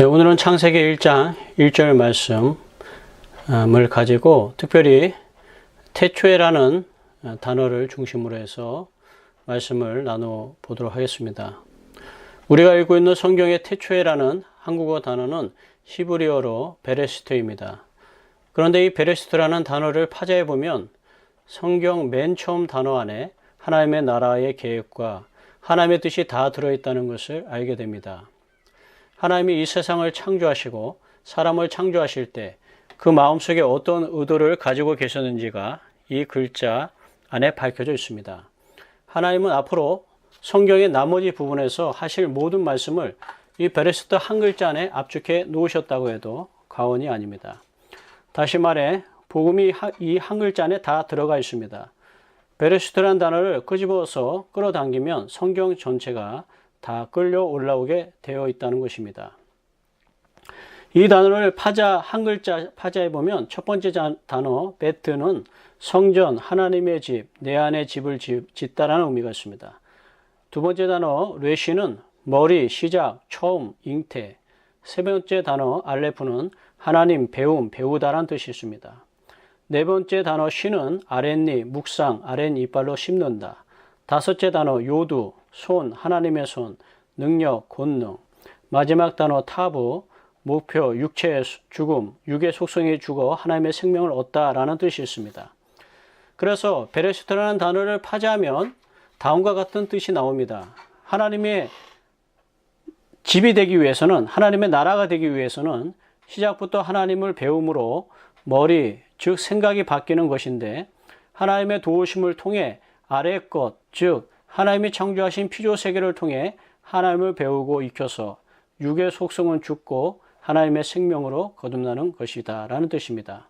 오늘은 창세기 1장 1절 말씀을 가지고 특별히 태초에라는 단어를 중심으로 해서 말씀을 나눠 보도록 하겠습니다. 우리가 알고 있는 성경의 태초에라는 한국어 단어는 히브리어로 베레시트입니다. 그런데 이 베레시트라는 단어를 파자해 보면 성경 맨 처음 단어 안에 하나님의 나라의 계획과 하나님의 뜻이 다 들어있다는 것을 알게 됩니다. 하나님이 이 세상을 창조하시고 사람을 창조하실 때 그 마음속에 어떤 의도를 가지고 계셨는지가 이 글자 안에 밝혀져 있습니다. 하나님은 앞으로 성경의 나머지 부분에서 하실 모든 말씀을 이 베레시트 한 글자 안에 압축해 놓으셨다고 해도 과언이 아닙니다. 다시 말해 복음이 이 한 글자 안에 다 들어가 있습니다. 베레시트라는 단어를 끄집어서 끌어당기면 성경 전체가 다 끌려 올라오게 되어 있다는 것입니다. 이 단어를 한 글자 파자해 보면 첫 번째 단어 베트는 성전, 하나님의 집, 내 안에 집을 짓다라는 의미가 있습니다. 두 번째 단어 레시는 머리, 시작, 처음, 잉태. 세 번째 단어 알레프는 하나님, 배움, 배우다라는 뜻이 있습니다. 네 번째 단어 시는 아랫니, 묵상, 아랫 이빨로 씹는다. 다섯째 단어 요두, 손, 하나님의 손, 능력, 권능. 마지막 단어 타부, 목표, 육체의 죽음, 육의 속성이 죽어 하나님의 생명을 얻다라는 뜻이 있습니다. 그래서 베레시트라는 단어를 파자하면 다음과 같은 뜻이 나옵니다. 하나님의 집이 되기 위해서는, 하나님의 나라가 되기 위해서는 시작부터 하나님을 배움으로 머리, 즉 생각이 바뀌는 것인데 하나님의 도우심을 통해 아래 것, 즉 하나님이 창조하신 피조세계를 통해 하나님을 배우고 익혀서 육의 속성은 죽고 하나님의 생명으로 거듭나는 것이다 라는 뜻입니다.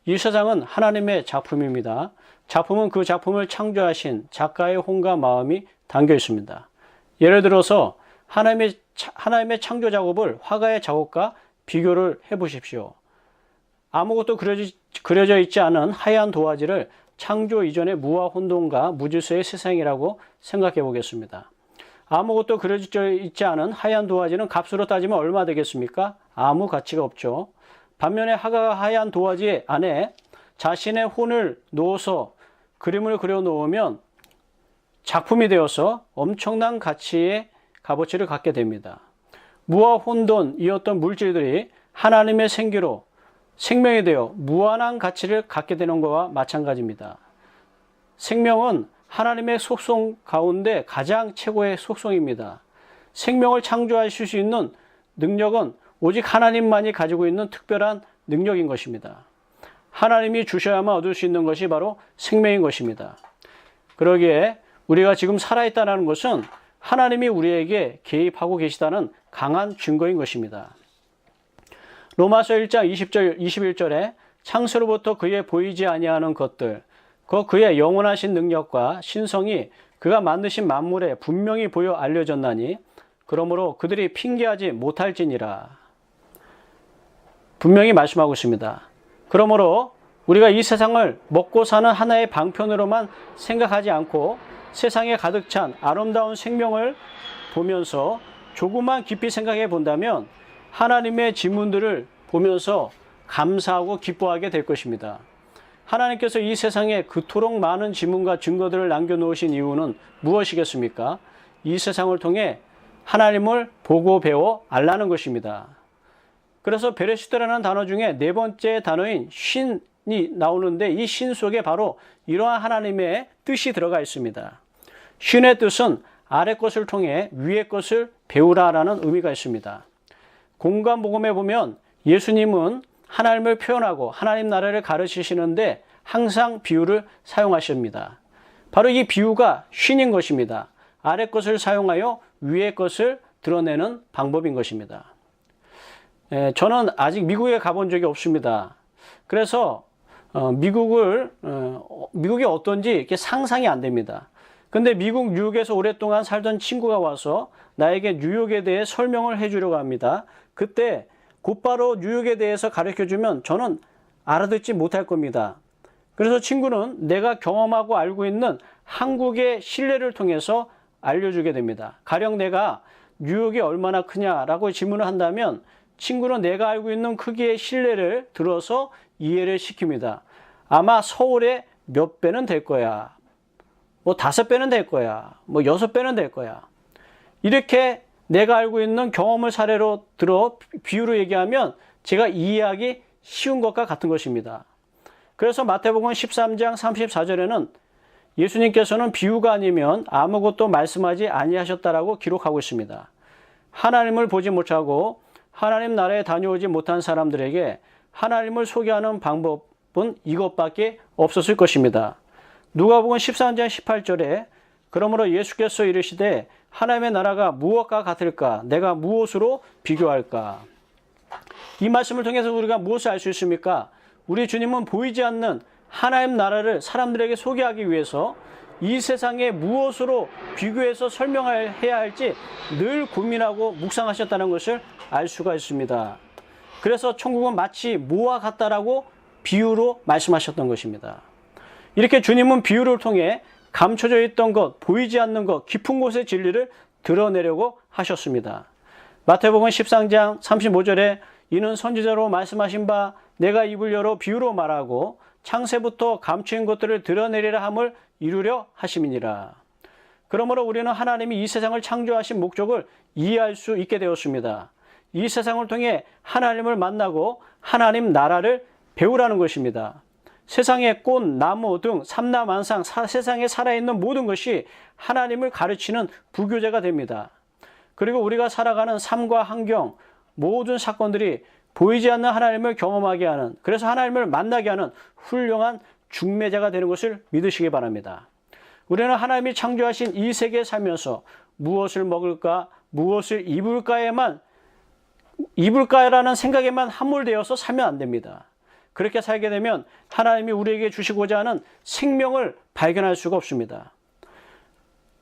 이 세상은 하나님의 작품입니다. 작품은 그 작품을 창조하신 작가의 혼과 마음이 담겨 있습니다. 예를 들어서 하나님의 창조 작업을 화가의 작업과 비교를 해 보십시오. 아무것도 그려져 있지 않은 하얀 도화지를 창조 이전의 무와 혼돈과 무질서의 세상이라고 생각해 보겠습니다. 아무것도 그려져 있지 않은 하얀 도화지는 값으로 따지면 얼마 되겠습니까? 아무 가치가 없죠. 반면에 화가가 하얀 도화지 안에 자신의 혼을 넣어서 그림을 그려 놓으면 작품이 되어서 엄청난 값어치를 갖게 됩니다. 무와 혼돈이었던 물질들이 하나님의 생기로 생명이 되어 무한한 가치를 갖게 되는 것과 마찬가지입니다. 생명은 하나님의 속성 가운데 가장 최고의 속성입니다. 생명을 창조하실 수 있는 능력은 오직 하나님만이 가지고 있는 특별한 능력인 것입니다. 하나님이 주셔야만 얻을 수 있는 것이 바로 생명인 것입니다. 그러기에 우리가 지금 살아있다는 것은 하나님이 우리에게 개입하고 계시다는 강한 증거인 것입니다. 로마서 1장 20절, 21절에 창세로부터 그의 보이지 아니하는 것들, 그의 영원하신 능력과 신성이 그가 만드신 만물에 분명히 보여 알려졌나니 그러므로 그들이 핑계하지 못할지니라. 분명히 말씀하고 있습니다. 그러므로 우리가 이 세상을 먹고 사는 하나의 방편으로만 생각하지 않고 세상에 가득 찬 아름다운 생명을 보면서 조금만 깊이 생각해 본다면 하나님의 지문들을 보면서 감사하고 기뻐하게 될 것입니다. 하나님께서 이 세상에 그토록 많은 지문과 증거들을 남겨놓으신 이유는 무엇이겠습니까? 이 세상을 통해 하나님을 보고 배워 알라는 것입니다. 그래서 베레시트라는 단어 중에 네 번째 단어인 신이 나오는데 이 신 속에 바로 이러한 하나님의 뜻이 들어가 있습니다. 신의 뜻은 아래 것을 통해 위의 것을 배우라라는 의미가 있습니다. 공관복음에 보면 예수님은 하나님을 표현하고 하나님 나라를 가르치시는데 항상 비유를 사용하십니다. 바로 이 비유가 신인 것입니다. 아래 것을 사용하여 위의 것을 드러내는 방법인 것입니다. 저는 아직 미국에 가본 적이 없습니다. 그래서 미국이 어떤지 이렇게 상상이 안 됩니다. 근데 미국 뉴욕에서 오랫동안 살던 친구가 와서 나에게 뉴욕에 대해 설명을 해주려고 합니다. 그때 곧바로 뉴욕에 대해서 가르쳐주면 저는 알아듣지 못할 겁니다. 그래서 친구는 내가 경험하고 알고 있는 한국의 신뢰를 통해서 알려주게 됩니다. 가령 내가 뉴욕이 얼마나 크냐라고 질문을 한다면 친구는 내가 알고 있는 크기의 실내를 들어서 이해를 시킵니다. 아마 서울의 몇 배는 될 거야. 뭐 5배는 될 거야. 뭐 6배는 될 거야. 이렇게 내가 알고 있는 경험을 사례로 들어 비유로 얘기하면 제가 이해하기 쉬운 것과 같은 것입니다. 그래서 마태복음 13장 34절에는 예수님께서는 비유가 아니면 아무것도 말씀하지 아니하셨다라고 기록하고 있습니다. 하나님을 보지 못하고 하나님 나라에 다녀오지 못한 사람들에게 하나님을 소개하는 방법은 이것밖에 없었을 것입니다. 누가복음 13장 18절에 그러므로 예수께서 이르시되 하나님의 나라가 무엇과 같을까? 내가 무엇으로 비교할까? 이 말씀을 통해서 우리가 무엇을 알 수 있습니까? 우리 주님은 보이지 않는 하나님 나라를 사람들에게 소개하기 위해서 이 세상에 무엇으로 비교해서 설명해야 할지 늘 고민하고 묵상하셨다는 것을 알 수가 있습니다. 그래서 천국은 마치 뭐와 같다라고 비유로 말씀하셨던 것입니다. 이렇게 주님은 비유를 통해 감춰져 있던 것, 보이지 않는 것, 깊은 곳의 진리를 드러내려고 하셨습니다. 마태복음 13장 35절에 이는 선지자로 말씀하신 바 내가 입을 열어 비유로 말하고 창세부터 감추인 것들을 드러내리라 함을 이루려 하심이니라. 그러므로 우리는 하나님이 이 세상을 창조하신 목적을 이해할 수 있게 되었습니다. 이 세상을 통해 하나님을 만나고 하나님 나라를 배우라는 것입니다. 세상의 꽃, 나무 등 삼라만상 세상에 살아있는 모든 것이 하나님을 가르치는 부교재가 됩니다. 그리고 우리가 살아가는 삶과 환경, 모든 사건들이 보이지 않는 하나님을 경험하게 하는, 그래서 하나님을 만나게 하는 훌륭한 중매자가 되는 것을 믿으시기 바랍니다. 우리는 하나님이 창조하신 이 세계에 살면서 무엇을 먹을까, 무엇을 입을까라는 생각에만 함몰되어서 살면 안 됩니다. 그렇게 살게 되면 하나님이 우리에게 주시고자 하는 생명을 발견할 수가 없습니다.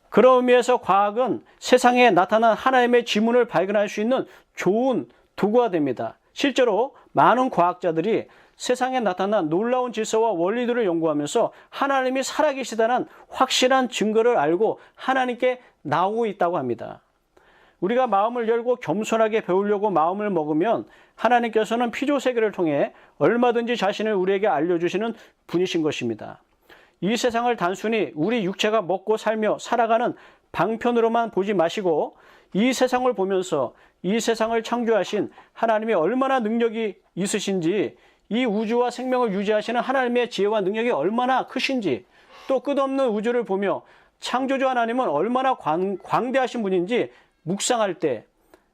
그런 의미에서 과학은 세상에 나타난 하나님의 지문을 발견할 수 있는 좋은 도구가 됩니다. 실제로 많은 과학자들이 세상에 나타난 놀라운 질서와 원리들을 연구하면서 하나님이 살아계시다는 확실한 증거를 알고 하나님께 나오고 있다고 합니다. 우리가 마음을 열고 겸손하게 배우려고 마음을 먹으면 하나님께서는 피조세계를 통해 얼마든지 자신을 우리에게 알려주시는 분이신 것입니다. 이 세상을 단순히 우리 육체가 먹고 살며 살아가는 방편으로만 보지 마시고 이 세상을 보면서 이 세상을 창조하신 하나님이 얼마나 능력이 있으신지, 이 우주와 생명을 유지하시는 하나님의 지혜와 능력이 얼마나 크신지, 또 끝없는 우주를 보며 창조주 하나님은 얼마나 광대하신 분인지 묵상할 때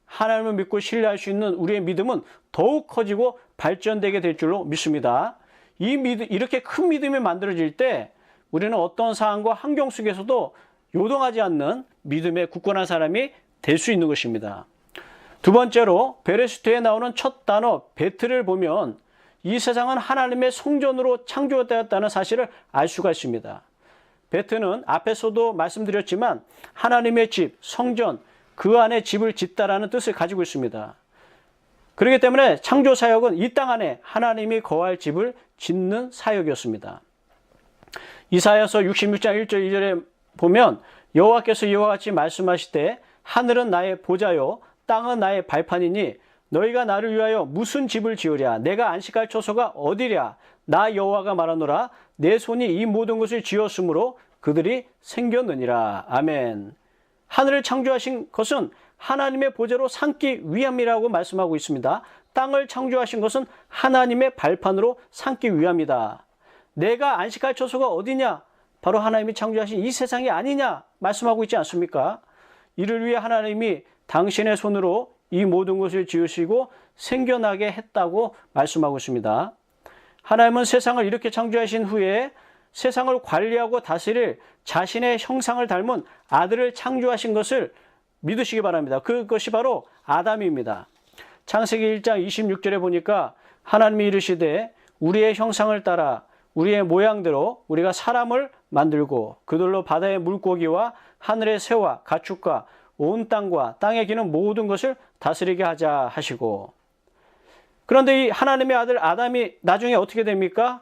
하나님을 믿고 신뢰할 수 있는 우리의 믿음은 더욱 커지고 발전되게 될 줄로 믿습니다. 이렇게 큰 믿음이 만들어질 때 우리는 어떤 상황과 환경 속에서도 요동하지 않는 믿음의 굳건한 사람이 될 수 있는 것입니다. 두 번째로 베레시트에 나오는 첫 단어 베트를 보면 이 세상은 하나님의 성전으로 창조되었다는 사실을 알 수가 있습니다. 베트는 앞에서도 말씀드렸지만 하나님의 집, 성전, 그 안에 집을 짓다라는 뜻을 가지고 있습니다. 그렇기 때문에 창조 사역은 이 땅 안에 하나님이 거할 집을 짓는 사역이었습니다. 이사야서 66장 1절 2절에 보면 여호와께서 이와 같이 말씀하시되 하늘은 나의 보좌요 땅은 나의 발판이니 너희가 나를 위하여 무슨 집을 지으랴? 내가 안식할 처소가 어디랴? 나 여호와가 말하노라. 내 손이 이 모든 것을 지었으므로 그들이 생겼느니라. 아멘. 하늘을 창조하신 것은 하나님의 보좌로 삼기 위함이라고 말씀하고 있습니다. 땅을 창조하신 것은 하나님의 발판으로 삼기 위함이다. 내가 안식할 처소가 어디냐? 바로 하나님이 창조하신 이 세상이 아니냐? 말씀하고 있지 않습니까? 이를 위해 하나님이 당신의 손으로 이 모든 것을 지으시고 생겨나게 했다고 말씀하고 있습니다. 하나님은 세상을 이렇게 창조하신 후에 세상을 관리하고 다스릴 자신의 형상을 닮은 아들을 창조하신 것을 믿으시기 바랍니다. 그것이 바로 아담입니다. 창세기 1장 26절에 보니까 하나님이 이르시되 우리의 형상을 따라 우리의 모양대로 우리가 사람을 만들고 그들로 바다의 물고기와 하늘의 새와 가축과 온 땅과 땅에 기는 모든 것을 다스리게 하자 하시고, 그런데 이 하나님의 아들 아담이 나중에 어떻게 됩니까?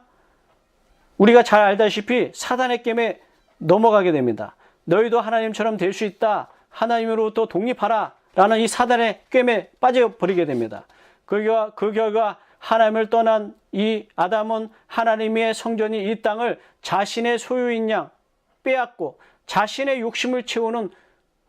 우리가 잘 알다시피 사단의 깸에 넘어가게 됩니다. 너희도 하나님처럼 될 수 있다. 하나님으로부터 독립하라. 라는 이 사단의 꿰매 빠져버리게 됩니다. 그 결과 하나님을 떠난 이 아담은 하나님의 성전이 이 땅을 자신의 소유인 양 빼앗고 자신의 욕심을 채우는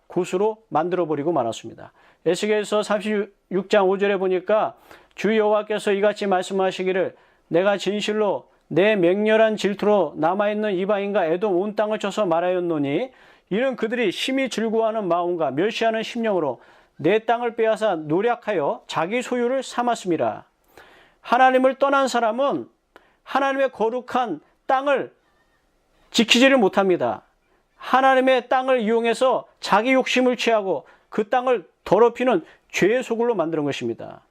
곳으로 만들어버리고 말았습니다. 에스겔서 36장 5절에 보니까 주 여호와께서 이같이 말씀하시기를 내가 진실로 내 맹렬한 질투로 남아있는 이방인과 에돔 온 땅을 쳐서 말하였노니 이는 그들이 심히 즐거워하는 마음과 멸시하는 심령으로 내 땅을 빼앗아 노략하여 자기 소유를 삼았음이라. 하나님을 떠난 사람은 하나님의 거룩한 땅을 지키지를 못합니다. 하나님의 땅을 이용해서 자기 욕심을 취하고 그 땅을 더럽히는 죄의 소굴로 만드는 것입니다.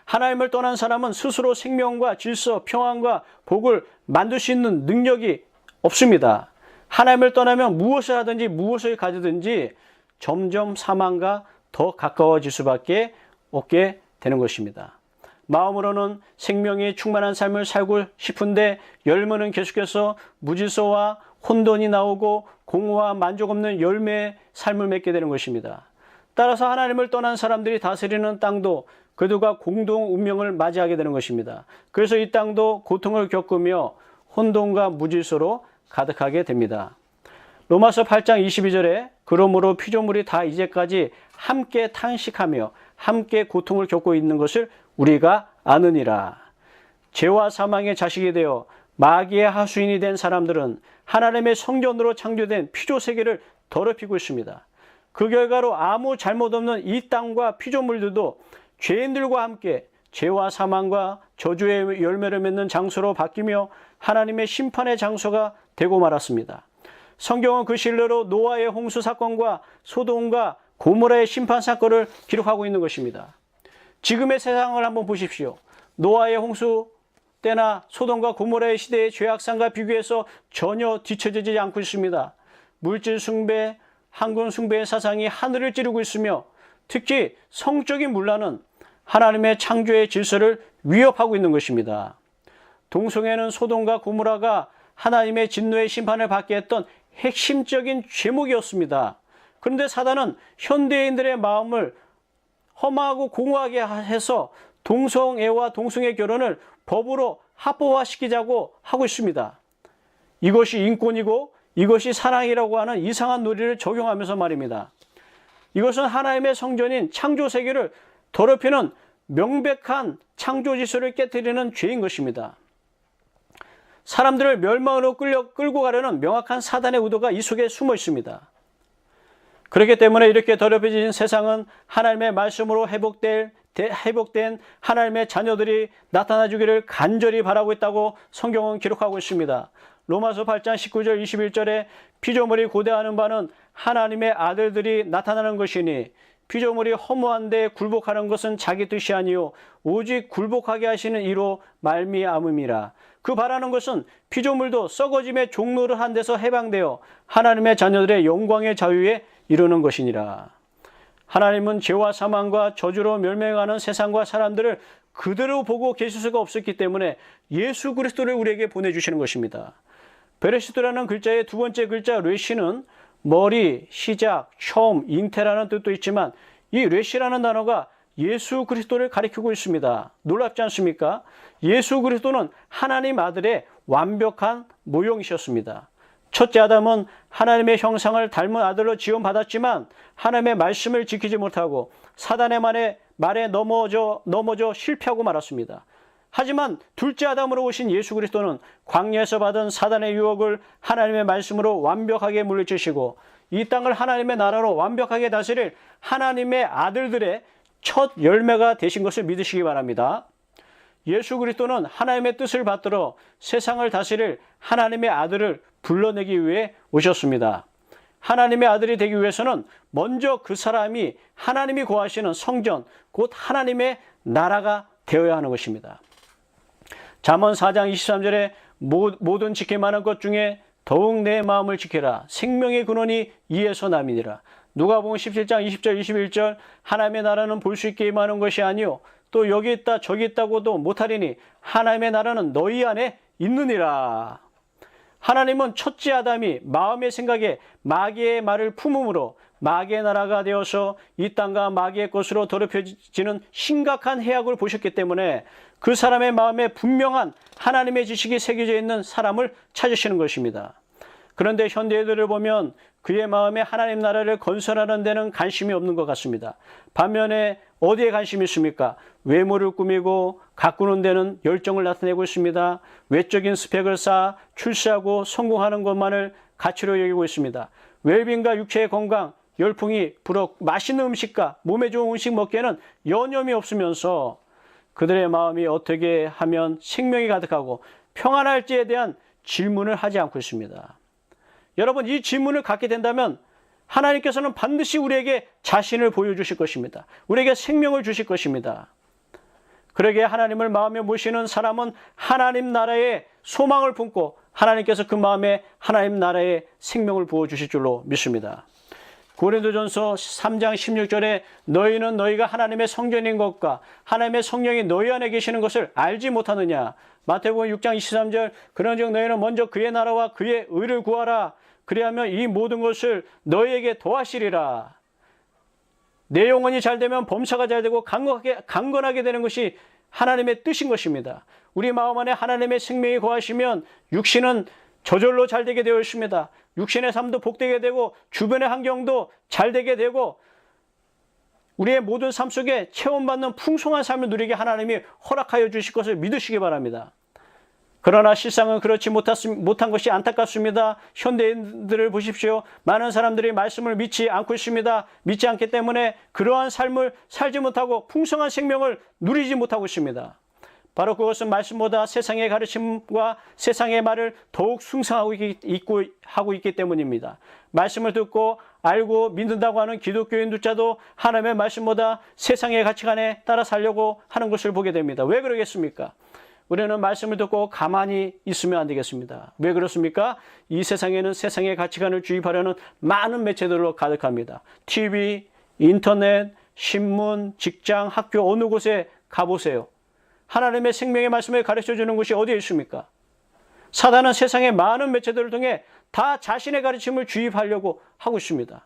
하나님을 떠난 사람은 스스로 생명과 질서, 평안과 복을 만들 수 있는 능력이 없습니다. 하나님을 떠나면 무엇을 하든지 무엇을 가지든지 점점 사망과 더 가까워질 수밖에 없게 되는 것입니다. 마음으로는 생명이 충만한 삶을 살고 싶은데 열매는 계속해서 무질서와 혼돈이 나오고 공허와 만족 없는 열매의 삶을 맺게 되는 것입니다. 따라서 하나님을 떠난 사람들이 다스리는 땅도 그들과 공동 운명을 맞이하게 되는 것입니다. 그래서 이 땅도 고통을 겪으며 혼돈과 무질서로 가득하게 됩니다. 로마서 8장 22절에 그러므로 피조물이 다 이제까지 함께 탄식하며 함께 고통을 겪고 있는 것을 우리가 아느니라. 죄와 사망의 자식이 되어 마귀의 하수인이 된 사람들은 하나님의 성전으로 창조된 피조세계를 더럽히고 있습니다. 그 결과로 아무 잘못 없는 이 땅과 피조물들도 죄인들과 함께 죄와 사망과 저주의 열매를 맺는 장소로 바뀌며 하나님의 심판의 장소가 되고 말았습니다. 성경은 그 신뢰로 노아의 홍수 사건과 소돔과 고모라의 심판 사건을 기록하고 있는 것입니다. 지금의 세상을 한번 보십시오. 노아의 홍수 때나 소돔과 고모라의 시대의 죄악상과 비교해서 전혀 뒤처지지 않고 있습니다. 물질 숭배, 한군 숭배의 사상이 하늘을 찌르고 있으며 특히 성적인 문화는 하나님의 창조의 질서를 위협하고 있는 것입니다. 동성애는 소돔과 고모라가 하나님의 진노의 심판을 받게 했던 핵심적인 죄목이었습니다. 그런데 사단은 현대인들의 마음을 험하고 공허하게 해서 동성애와 동성애 결혼을 법으로 합법화시키자고 하고 있습니다. 이것이 인권이고 이것이 사랑이라고 하는 이상한 논리를 적용하면서 말입니다. 이것은 하나님의 성전인 창조세계를 더럽히는 명백한 창조 질서를 깨뜨리는 죄인 것입니다. 사람들을 멸망으로 끌고 가려는 명확한 사단의 의도가 이 속에 숨어 있습니다. 그렇기 때문에 이렇게 더럽혀진 세상은 하나님의 말씀으로 회복된 하나님의 자녀들이 나타나주기를 간절히 바라고 있다고 성경은 기록하고 있습니다. 로마서 8장 19절 21절에 피조물이 고대하는 바는 하나님의 아들들이 나타나는 것이니 피조물이 허무한데 굴복하는 것은 자기 뜻이 아니요 오직 굴복하게 하시는 이로 말미암음이라. 그 바라는 것은 피조물도 썩어짐의 종로를 한 데서 해방되어 하나님의 자녀들의 영광의 자유에 이르는 것이니라. 하나님은 죄와 사망과 저주로 멸망하는 세상과 사람들을 그대로 보고 계실 수가 없었기 때문에 예수 그리스도를 우리에게 보내주시는 것입니다. 베레시드라는 글자의 두 번째 글자 레시는 머리, 시작, 처음, 잉태라는 뜻도 있지만 이 레시라는 단어가 예수 그리스도를 가리키고 있습니다. 놀랍지 않습니까? 예수 그리스도는 하나님 아들의 완벽한 모형이셨습니다. 첫째 아담은 하나님의 형상을 닮은 아들로 지원받았지만 하나님의 말씀을 지키지 못하고 사단의 말에 넘어져 실패하고 말았습니다. 하지만 둘째 아담으로 오신 예수 그리스도는 광야에서 받은 사단의 유혹을 하나님의 말씀으로 완벽하게 물리치시고 이 땅을 하나님의 나라로 완벽하게 다스릴 하나님의 아들들의 첫 열매가 되신 것을 믿으시기 바랍니다. 예수 그리스도는 하나님의 뜻을 받들어 세상을 다스릴 하나님의 아들을 불러내기 위해 오셨습니다. 하나님의 아들이 되기 위해서는 먼저 그 사람이 하나님이 거하시는 성전, 곧 하나님의 나라가 되어야 하는 것입니다. 잠언 4장 23절에 모든 지킬 만한 것 중에 더욱 내 마음을 지켜라. 생명의 근원이 이에서 남이니라. 누가복음 17장 20절 21절 하나님의 나라는 볼 수 있게 임하는 것이 아니요 또 여기 있다 저기 있다고도 못하리니 하나님의 나라는 너희 안에 있느니라. 하나님은 첫째 아담이 마음의 생각에 마귀의 말을 품음으로 마귀의 나라가 되어서 이 땅과 마귀의 것으로 더럽혀지는 심각한 해악을 보셨기 때문에 그 사람의 마음에 분명한 하나님의 지식이 새겨져 있는 사람을 찾으시는 것입니다. 그런데 현대인들을 보면 그의 마음에 하나님 나라를 건설하는 데는 관심이 없는 것 같습니다. 반면에 어디에 관심이 있습니까? 외모를 꾸미고 가꾸는 데는 열정을 나타내고 있습니다. 외적인 스펙을 쌓아 출세하고 성공하는 것만을 가치로 여기고 있습니다. 웰빙과 육체의 건강, 열풍이 불어 맛있는 음식과 몸에 좋은 음식 먹기에는 여념이 없으면서 그들의 마음이 어떻게 하면 생명이 가득하고 평안할지에 대한 질문을 하지 않고 있습니다. 여러분, 이 질문을 갖게 된다면 하나님께서는 반드시 우리에게 자신을 보여주실 것입니다. 우리에게 생명을 주실 것입니다. 그러기에 하나님을 마음에 모시는 사람은 하나님 나라의 소망을 품고 하나님께서 그 마음에 하나님 나라의 생명을 부어주실 줄로 믿습니다. 고린도전서 3장 16절에 너희는 너희가 하나님의 성전인 것과 하나님의 성령이 너희 안에 계시는 것을 알지 못하느냐. 마태복음 6장 23절 그런즉 너희는 먼저 그의 나라와 그의 의를 구하라. 그리하면 이 모든 것을 너희에게 더하시리라. 내 영혼이 잘 되면 범사가 잘 되고 강건하게 되는 것이 하나님의 뜻인 것입니다. 우리 마음 안에 하나님의 생명이 거하시면 육신은 저절로 잘 되게 되어 있습니다. 육신의 삶도 복되게 되고 주변의 환경도 잘 되게 되고 우리의 모든 삶 속에 체험받는 풍성한 삶을 누리게 하나님이 허락하여 주실 것을 믿으시기 바랍니다. 그러나 실상은 그렇지 못한 것이 안타깝습니다. 현대인들을 보십시오. 많은 사람들이 말씀을 믿지 않고 있습니다. 믿지 않기 때문에 그러한 삶을 살지 못하고 풍성한 생명을 누리지 못하고 있습니다. 바로 그것은 말씀보다 세상의 가르침과 세상의 말을 더욱 숭상하고 있기 때문입니다. 말씀을 듣고 알고 믿는다고 하는 기독교인들조차도 하나님의 말씀보다 세상의 가치관에 따라 살려고 하는 것을 보게 됩니다. 왜 그러겠습니까? 우리는 말씀을 듣고 가만히 있으면 안 되겠습니다. 왜 그렇습니까? 이 세상에는 세상의 가치관을 주입하려는 많은 매체들로 가득합니다. TV, 인터넷, 신문, 직장, 학교 어느 곳에 가보세요. 하나님의 생명의 말씀을 가르쳐주는 곳이 어디에 있습니까? 사단은 세상의 많은 매체들을 통해 다 자신의 가르침을 주입하려고 하고 있습니다.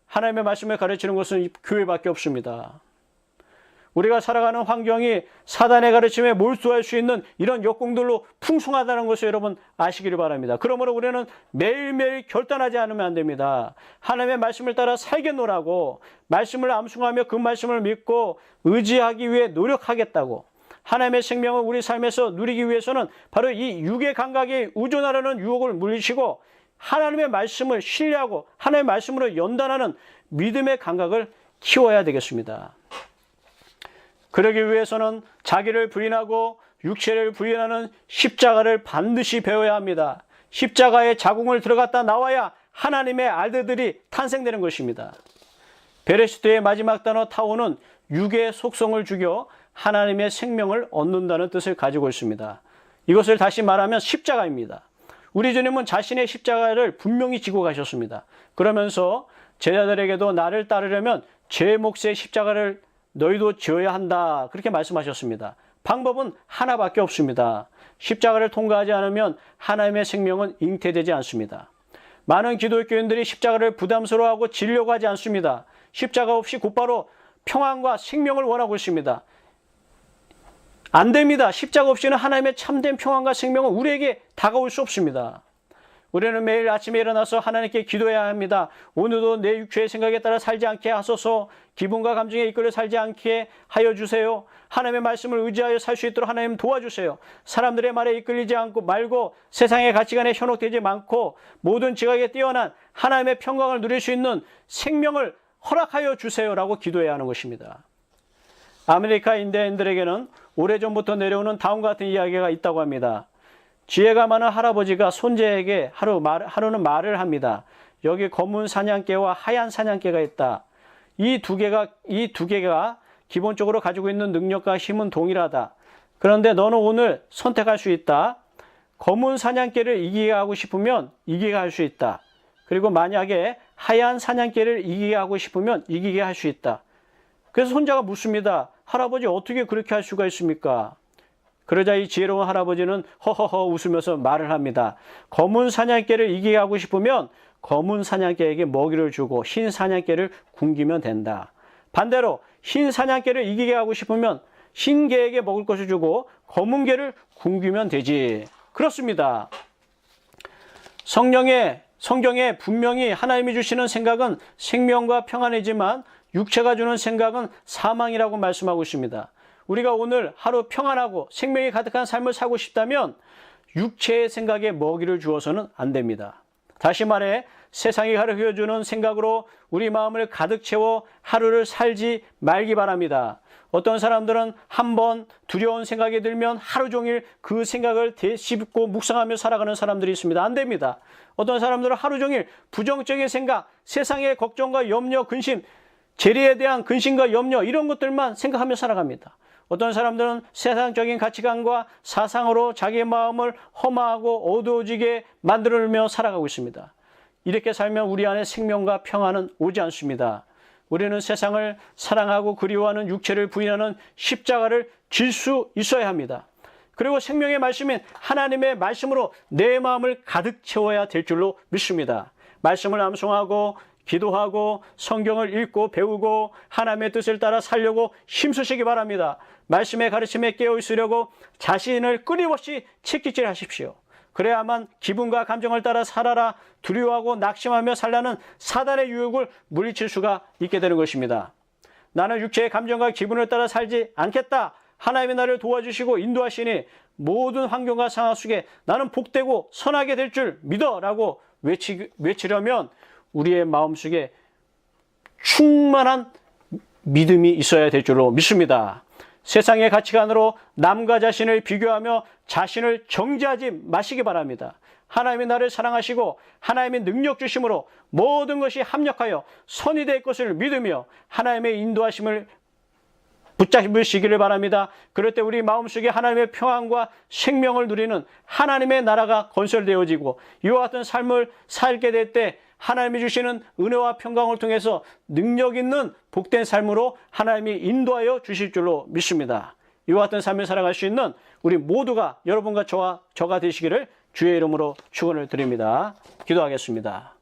하나님의 말씀을 가르치는 것은 교회밖에 없습니다. 우리가 살아가는 환경이 사단의 가르침에 몰두할 수 있는 이런 역공들로 풍성하다는 것을 여러분 아시기를 바랍니다. 그러므로 우리는 매일매일 결단하지 않으면 안 됩니다. 하나님의 말씀을 따라 살겠노라고 말씀을 암송하며 그 말씀을 믿고 의지하기 위해 노력하겠다고 하나님의 생명을 우리 삶에서 누리기 위해서는 바로 이 육의 감각이 우존하려는 유혹을 물리치고 하나님의 말씀을 신뢰하고 하나님의 말씀으로 연단하는 믿음의 감각을 키워야 되겠습니다. 그러기 위해서는 자기를 부인하고 육체를 부인하는 십자가를 반드시 배워야 합니다. 십자가에 자궁을 들어갔다 나와야 하나님의 아들들이 탄생되는 것입니다. 베레시트의 마지막 단어 타오는 육의 속성을 죽여 하나님의 생명을 얻는다는 뜻을 가지고 있습니다. 이것을 다시 말하면 십자가입니다. 우리 주님은 자신의 십자가를 분명히 지고 가셨습니다. 그러면서 제자들에게도 나를 따르려면 제 몫의 십자가를 너희도 지어야 한다. 그렇게 말씀하셨습니다. 방법은 하나밖에 없습니다. 십자가를 통과하지 않으면 하나님의 생명은 잉태되지 않습니다. 많은 기독교인들이 십자가를 부담스러워하고 지려고 하지 않습니다. 십자가 없이 곧바로 평안과 생명을 원하고 있습니다. 안 됩니다. 십자가 없이는 하나님의 참된 평안과 생명은 우리에게 다가올 수 없습니다. 우리는 매일 아침에 일어나서 하나님께 기도해야 합니다. 오늘도 내 육체의 생각에 따라 살지 않게 하소서. 기분과 감정에 이끌려 살지 않게 하여 주세요. 하나님의 말씀을 의지하여 살 수 있도록 하나님 도와주세요. 사람들의 말에 이끌리지 않고 말고 세상의 가치관에 현혹되지 않고 모든 지각에 뛰어난 하나님의 평강을 누릴 수 있는 생명을 허락하여 주세요라고 기도해야 하는 것입니다. 아메리카 인디언들에게는 오래전부터 내려오는 다음과 같은 이야기가 있다고 합니다. 지혜가 많은 할아버지가 손자에게 하루는 말을 합니다. 여기 검은 사냥개와 하얀 사냥개가 있다. 이 두 개가 기본적으로 가지고 있는 능력과 힘은 동일하다. 그런데 너는 오늘 선택할 수 있다. 검은 사냥개를 이기게 하고 싶으면 이기게 할 수 있다. 그리고 만약에 하얀 사냥개를 이기게 하고 싶으면 이기게 할 수 있다. 그래서 손자가 묻습니다. 할아버지 어떻게 그렇게 할 수가 있습니까? 그러자 이 지혜로운 할아버지는 허허허 웃으면서 말을 합니다. 검은 사냥개를 이기게 하고 싶으면 검은 사냥개에게 먹이를 주고 흰 사냥개를 굶기면 된다. 반대로 흰 사냥개를 이기게 하고 싶으면 흰 개에게 먹을 것을 주고 검은 개를 굶기면 되지. 그렇습니다. 성경에 분명히 하나님이 주시는 생각은 생명과 평안이지만 육체가 주는 생각은 사망이라고 말씀하고 있습니다. 우리가 오늘 하루 평안하고 생명이 가득한 삶을 살고 싶다면 육체의 생각에 먹이를 주어서는 안 됩니다. 다시 말해 세상이 가르쳐주는 생각으로 우리 마음을 가득 채워 하루를 살지 말기 바랍니다. 어떤 사람들은 한번 두려운 생각이 들면 하루 종일 그 생각을 되씹고 묵상하며 살아가는 사람들이 있습니다. 안 됩니다. 어떤 사람들은 하루 종일 부정적인 생각, 세상의 걱정과 염려, 근심, 재리에 대한 근심과 염려 이런 것들만 생각하며 살아갑니다. 어떤 사람들은 세상적인 가치관과 사상으로 자기의 마음을 험하고 어두워지게 만들며 살아가고 있습니다. 이렇게 살면 우리 안에 생명과 평안은 오지 않습니다. 우리는 세상을 사랑하고 그리워하는 육체를 부인하는 십자가를 질 수 있어야 합니다. 그리고 생명의 말씀인 하나님의 말씀으로 내 마음을 가득 채워야 될 줄로 믿습니다. 말씀을 암송하고 기도하고 성경을 읽고 배우고 하나님의 뜻을 따라 살려고 힘쓰시기 바랍니다. 말씀의 가르침에 깨어 있으려고 자신을 끊임없이 채찍질하십시오. 그래야만 기분과 감정을 따라 살아라 두려워하고 낙심하며 살라는 사단의 유혹을 물리칠 수가 있게 되는 것입니다. 나는 육체의 감정과 기분을 따라 살지 않겠다. 하나님이 나를 도와주시고 인도하시니 모든 환경과 상황 속에 나는 복되고 선하게 될 줄 믿어 라고 외치려면 우리의 마음속에 충만한 믿음이 있어야 될 줄로 믿습니다. 세상의 가치관으로 남과 자신을 비교하며 자신을 정죄하지 마시기 바랍니다. 하나님이 나를 사랑하시고 하나님의 능력 주심으로 모든 것이 합력하여 선이 될 것을 믿으며 하나님의 인도하심을 붙잡으시기를 바랍니다. 그럴 때 우리 마음속에 하나님의 평안과 생명을 누리는 하나님의 나라가 건설되어지고 이와 같은 삶을 살게 될 때 하나님이 주시는 은혜와 평강을 통해서 능력 있는 복된 삶으로 하나님이 인도하여 주실 줄로 믿습니다. 이와 같은 삶을 살아갈 수 있는 우리 모두가 여러분과 저가 되시기를 주의 이름으로 축원을 드립니다. 기도하겠습니다.